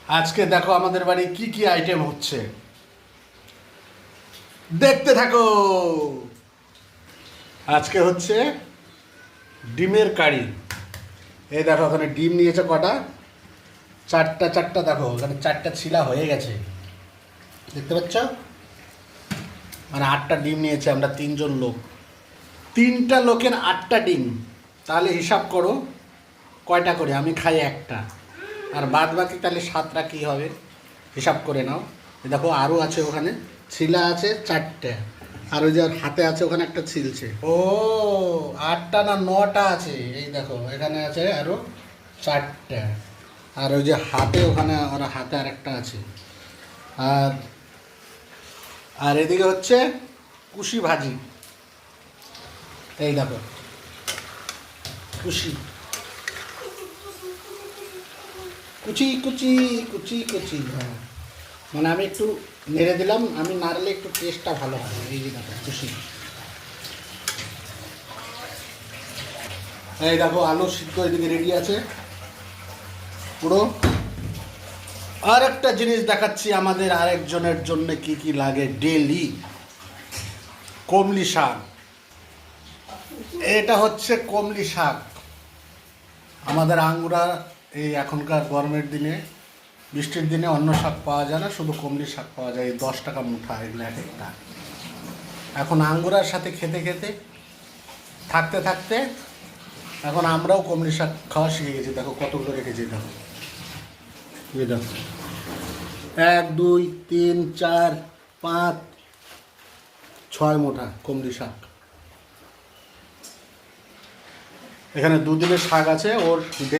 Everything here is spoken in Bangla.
আজকে দেখো আমাদের বাড়ি কি কি আইটেম হচ্ছে, দেখতে থাকো। আজকে হচ্ছে ডিমের কারি। এই দেখো ওখানে ডিম নিয়েছে কটা, চারটা চারটা। দেখো ওখানে চারটা ছিলা হয়ে গেছে, দেখতে পাচ্ছ? মানে 8টা ডিম নিয়েছে, আমরা 3জন লোক। 3টা লোকের 8টা ডিম, তাহলে হিসাব করো কয়টা করে। আমি খাই একটা, আর বাদ বাকি তাহলে 7টা কী হবে হিসাব করে নাও। দেখো আরও আছে, ওখানে ছিলা আছে 4টে, আর ওই যে ওর হাতে আছে ওখানে একটা ছিলছে। ও 8টা না 9টা আছে। এই দেখো এখানে আছে আরও 4টে, আর ওই যে হাতে ওখানে ওর হাতে আর একটা আছে। আর আর এদিকে হচ্ছে কুশি ভাজি। এই দেখো কুশি, কুচি কুচি কুচি কুচি। হ্যাঁ, মানে আমি একটু নেড়ে দিলাম, আমি নাড়লে একটু টেস্টটা ভালো হয়। এই যে দেখো কুশি। এই দেখো আলু সিদ্ধ এদিকে রেডি আছে পুরো। আর একটা জিনিস দেখাচ্ছি আমাদের আরেকজনের জন্য কি কি লাগে ডেলি। কমলি শাক, এটা হচ্ছে কমলি শাক। আমাদের আঙ্গুরা এই এখনকার গরমের দিনে, বৃষ্টির দিনে অন্য শাক পাওয়া যায় না, শুধু কমলি শাক পাওয়া যায়। এই 10 টাকা মুঠা এগুলো এক একটা। এখন আঙ্গুরার সাথে খেতে খেতে থাকতে থাকতে এখন আমরাও কমলি শাক খাওয়া শিখে গেছি। দেখো কতগুলো রেখেছি, দেখো এই দেখো 1 2 3 4 5 6 মুঠা কমলি শাক। এখানে 2 দিনের শাক আছে ওর।